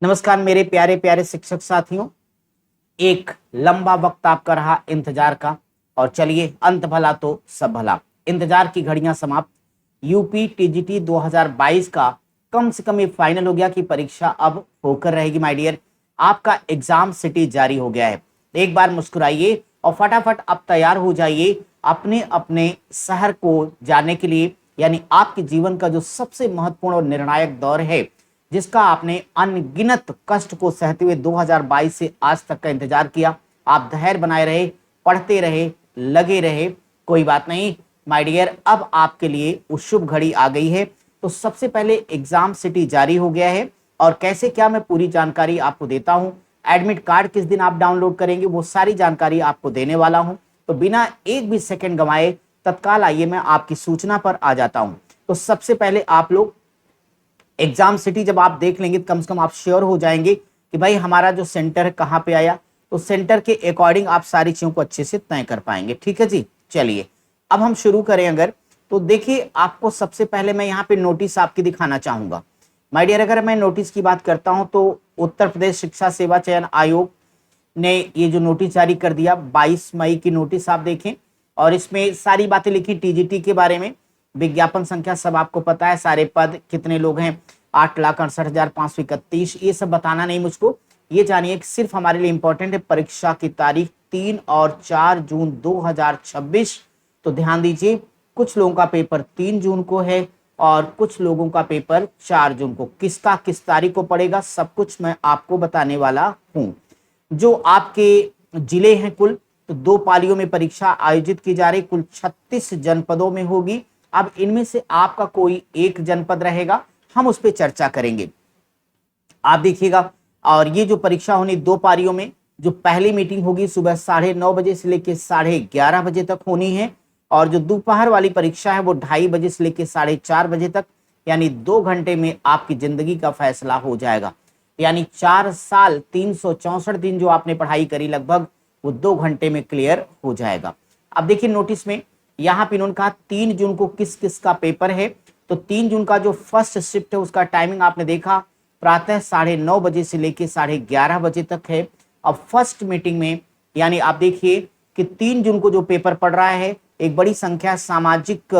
नमस्कार मेरे प्यारे प्यारे शिक्षक साथियों। एक लंबा वक्त आपका रहा इंतजार का, और चलिए अंत भला तो सब भला। इंतजार की घड़ियां समाप्त। यूपी टीजीटी 2022 का कम से कम ये फाइनल हो गया कि परीक्षा अब होकर रहेगी माय डियर। आपका एग्जाम सिटी जारी हो गया है। एक बार मुस्कुराइए और फटाफट अब तैयार हो जाइए अपने अपने शहर को जाने के लिए, यानी आपके जीवन का जो सबसे महत्वपूर्ण और निर्णायक दौर है, जिसका आपने अनगिनत कष्ट को सहते हुए 2022 से आज तक का इंतजार किया। आप धैर्य बनाए रहे, पढ़ते रहे, लगे रहे। कोई बात नहीं माय डियर, अब आपके लिए उस शुभ घड़ी आ गई है। तो सबसे पहले एग्जाम सिटी जारी हो गया है, और कैसे क्या मैं पूरी जानकारी आपको देता हूं। एडमिट कार्ड किस दिन आप डाउनलोड करेंगे वो सारी जानकारी आपको देने वाला हूं। तो बिना एक भी सेकंड गंवाए तत्काल आइए मैं आपकी सूचना पर आ जाता हूं। तो सबसे पहले आप लोग एग्जाम सिटी जब आप देख लेंगे तो कम से कम आप श्योर हो जाएंगे कि भाई हमारा जो सेंटर है कहाँ पे आया। तो सेंटर के अकॉर्डिंग आप सारी चीजों को अच्छे से तय कर पाएंगे। ठीक है जी, चलिए अब हम शुरू करें। अगर तो देखिए, आपको सबसे पहले मैं यहाँ पे नोटिस आपकी दिखाना चाहूंगा माय डियर। अगर मैं नोटिस की बात करता हूं तो उत्तर प्रदेश शिक्षा सेवा चयन आयोग ने ये जो नोटिस जारी कर दिया 22 मई की नोटिस आप देखें, और इसमें सारी बातें लिखी टीजीटी के बारे में। विज्ञापन संख्या सब आपको पता है, सारे पद कितने लोग हैं, 8,68,531। ये सब बताना नहीं मुझको, ये जानिए कि सिर्फ हमारे लिए इंपॉर्टेंट है परीक्षा की तारीख 3 और 4 जून 2026। तो ध्यान दीजिए, कुछ लोगों का पेपर 3 जून को है और कुछ लोगों का पेपर 4 जून को। किसका किस तारीख को पड़ेगा सब कुछ मैं आपको बताने वाला हूं। जो आपके जिले हैं, कुल तो 2 पालियों में परीक्षा आयोजित की जा रही, कुल 36 जनपदों में होगी। अब इनमें से आपका कोई एक जनपद रहेगा, हम उस पर चर्चा करेंगे, आप देखिएगा। और ये जो परीक्षा होनी 2 पारियों में, जो पहली मीटिंग होगी सुबह 9:30 बजे से लेकर 11:30 बजे तक होनी है, और जो दोपहर वाली परीक्षा है वो 2:30 बजे से लेकर 4:30 बजे तक, यानी 2 घंटे में आपकी जिंदगी का फैसला हो जाएगा। यानी 4 साल 364 दिन जो आपने पढ़ाई करी लगभग, वो 2 घंटे में क्लियर हो जाएगा। अब देखिए नोटिस में यहाँ पे इन्होंने कहा 3 जून को किस किस का पेपर है। तो 3 जून का जो फर्स्ट शिफ्ट है उसका टाइमिंग आपने देखा, प्रातः 9:30 बजे से लेकर 11:30 बजे तक है। अब फर्स्ट मीटिंग में यानी आप देखिए कि 3 जून को जो पेपर पढ़ रहा है, एक बड़ी संख्या सामाजिक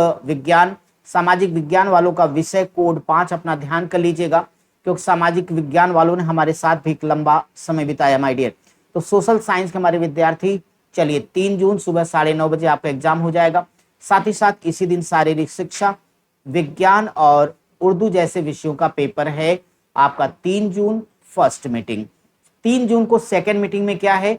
विज्ञान वालों का विषय कोड 5 अपना ध्यान कर लीजिएगा, क्योंकि सामाजिक विज्ञान वालों ने हमारे साथ भी एक लंबा समय बिताया माय डियर। तो सोशल साइंस के हमारे विद्यार्थी, चलिए 3 जून सुबह 9:30 बजे आपका एग्जाम हो जाएगा। साथ ही साथ इसी दिन शारीरिक शिक्षा, विज्ञान और उर्दू जैसे विषयों का पेपर है आपका 3 जून फर्स्ट मीटिंग। 3 जून को सेकंड मीटिंग में क्या है,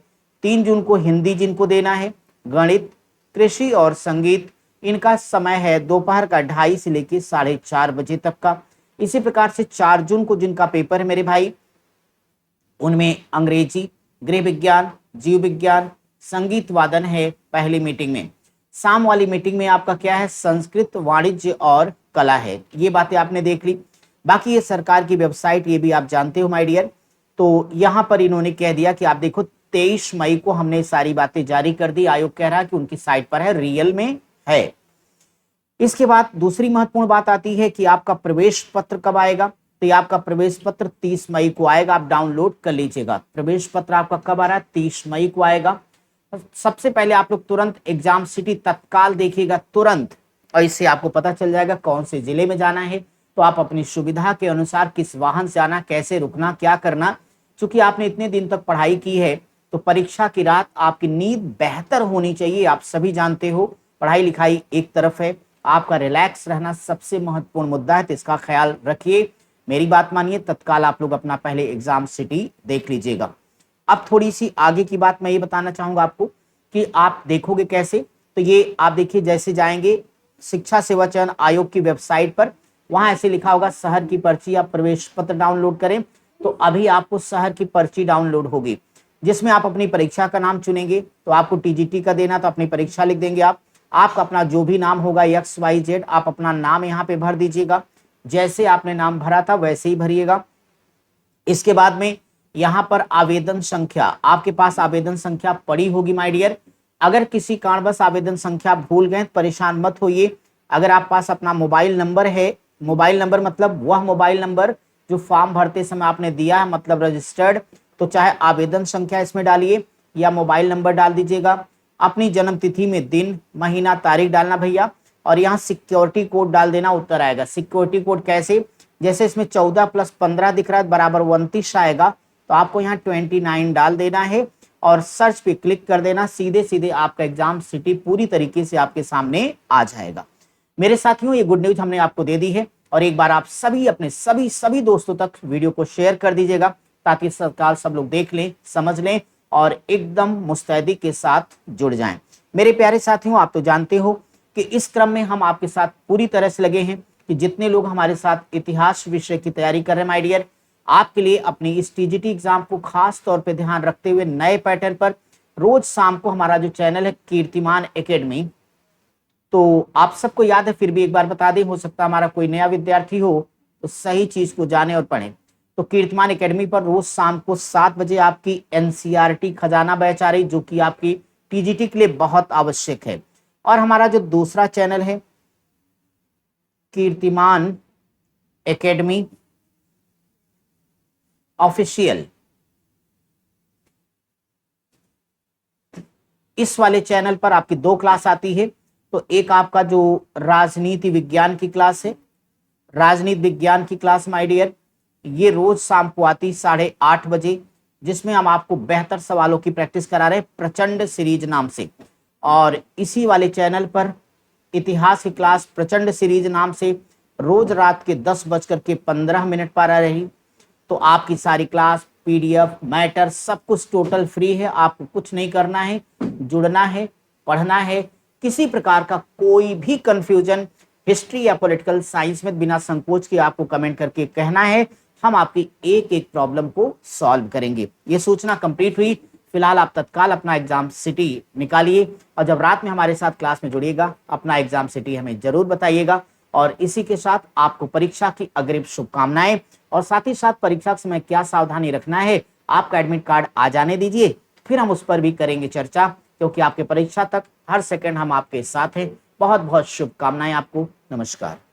3 जून को हिंदी जिनको देना है, गणित, कृषि और संगीत, इनका समय है दोपहर का 2:30 से लेकर 4:30 बजे तक का। इसी प्रकार से 4 जून को जिनका पेपर है मेरे भाई, उनमें अंग्रेजी, गृह विज्ञान, जीव विज्ञान, संगीत वादन है पहली मीटिंग में। शाम वाली मीटिंग में आपका क्या है, संस्कृत, वाणिज्य और कला है। ये बातें आपने देख ली। बाकी ये सरकार की वेबसाइट, ये भी आप जानते हो माय डियर। तो यहाँ पर इन्होंने कह दिया कि आप देखो 23 मई को हमने सारी बातें जारी कर दी। आयोग कह रहा है कि उनकी साइट पर है, रियल में है। इसके बाद दूसरी महत्वपूर्ण बात आती है कि आपका प्रवेश पत्र कब आएगा। तो ये आपका प्रवेश पत्र 30 मई को आएगा, आप डाउनलोड कर लीजिएगा। प्रवेश पत्र आपका कब आ रहा है, 30 मई को आएगा। सबसे पहले आप लोग तुरंत एग्जाम सिटी तत्काल देखिएगा तुरंत, और इससे आपको पता चल जाएगा कौन से जिले में जाना है। तो आप अपनी सुविधा के अनुसार किस वाहन से आना, कैसे रुकना, क्या करना। चूंकि आपने इतने दिन तक पढ़ाई की है तो परीक्षा की रात आपकी नींद बेहतर होनी चाहिए। आप सभी जानते हो पढ़ाई लिखाई एक तरफ है, आपका रिलैक्स रहना सबसे महत्वपूर्ण मुद्दा है, तो इसका ख्याल रखिए। मेरी बात मानिए, तत्काल आप लोग अपना पहले एग्जाम सिटी देख लीजिएगा। अब थोड़ी सी आगे की बात मैं ये बताना चाहूंगा आपको कि आप देखोगे कैसे। तो ये आप देखिए, जैसे जाएंगे शिक्षा सेवा चयन आयोग की वेबसाइट पर, वहां ऐसे लिखा होगा शहर की पर्ची, आप प्रवेश पत्र डाउनलोड करें। तो अभी आपको शहर की पर्ची डाउनलोड होगी, जिसमें आप अपनी परीक्षा का नाम चुनेंगे। तो आपको टीजीटी का देना, तो अपनी परीक्षा लिख देंगे आप। आपका अपना जो भी नाम होगा XYZ, आप अपना नाम यहाँ पे भर दीजिएगा। जैसे आपने नाम भरा था वैसे ही भरिएगा। इसके बाद में यहाँ पर आवेदन संख्या, आपके पास आवेदन संख्या पड़ी होगी माय डियर। अगर किसी कारणवश आवेदन संख्या भूल गए परेशान मत होइए। अगर आप पास अपना मोबाइल नंबर है, मोबाइल नंबर मतलब वह मोबाइल नंबर जो फॉर्म भरते समय आपने दिया है मतलब रजिस्टर्ड, तो चाहे आवेदन संख्या इसमें डालिए या मोबाइल नंबर डाल दीजिएगा। अपनी जन्म तिथि में दिन महीना तारीख डालना भैया, और यहाँ सिक्योरिटी कोड डाल देना, उत्तर आएगा। सिक्योरिटी कोड कैसे, जैसे इसमें 14 + 15 दिख रहा है बराबर 29 आएगा, तो आपको यहाँ 29 डाल देना है और सर्च पे क्लिक कर देना। सीधे सीधे आपका एग्जाम सिटी पूरी तरीके से आपके सामने आ जाएगा। मेरे साथियों, ये गुड न्यूज हमने आपको दे दी है, और एक बार आप सभी अपने सभी दोस्तों तक वीडियो को शेयर कर दीजिएगा, ताकि सरकार सब लोग देख लें, समझ लें और एकदम मुस्तैदी के साथ जुड़ जाएं। मेरे प्यारे साथियों, आप तो जानते हो कि इस क्रम में हम आपके साथ पूरी तरह से लगे हैं कि जितने लोग हमारे साथ इतिहास विषय की तैयारी कर रहे हैं माय डियर, आपके लिए अपनी इस टीजीटी एग्जाम को खास तौर पे ध्यान रखते हुए नए पैटर्न पर रोज शाम को हमारा जो चैनल है कीर्तिमान एकेडमी, तो आप सबको याद है, फिर भी एक बार बता दें, हो सकता है हमारा कोई नया विद्यार्थी हो तो सही चीज को जाने और पढ़े। तो कीर्तिमान एकेडमी पर रोज शाम को 7 बजे आपकी एनसीईआरटी खजाना बैच आ रही, जो कि आपकी टीजीटी के लिए बहुत आवश्यक है। और हमारा जो दूसरा चैनल है कीर्तिमान एकेडमी ऑफिशियल, इस वाले चैनल पर आपकी 2 क्लास आती है। तो एक आपका जो राजनीति विज्ञान की क्लास है, राजनीति विज्ञान की क्लास माय डियर, ये रोज शाम को आती 8:30 बजे, जिसमें हम आपको बेहतर सवालों की प्रैक्टिस करा रहे हैं प्रचंड सीरीज नाम से। और इसी वाले चैनल पर इतिहास की क्लास प्रचंड सीरीज नाम से रोज रात के 10:15 पर आ रही। तो आपकी सारी क्लास, पीडीएफ, मैटर सब कुछ टोटल फ्री है। आपको कुछ नहीं करना है, जुड़ना है, पढ़ना है। किसी प्रकार का कोई भी कंफ्यूजन हिस्ट्री या पॉलिटिकल साइंस में बिना संकोच के आपको कमेंट करके कहना है, हम आपकी एक एक प्रॉब्लम को सॉल्व करेंगे। ये सूचना कंप्लीट हुई। फिलहाल आप तत्काल अपना एग्जाम सिटी निकालिए, और जब रात में हमारे साथ क्लास में जुड़िएगा अपना एग्जाम सिटी हमें जरूर बताइएगा। और इसी के साथ आपको परीक्षा की अग्रिम शुभकामनाएं, और साथ ही साथ परीक्षा के समय क्या सावधानी रखना है, आपका एडमिट कार्ड आ जाने दीजिए, फिर हम उस पर भी करेंगे चर्चा, क्योंकि आपके परीक्षा तक हर सेकंड हम आपके साथ हैं। बहुत बहुत शुभकामनाएं आपको। नमस्कार।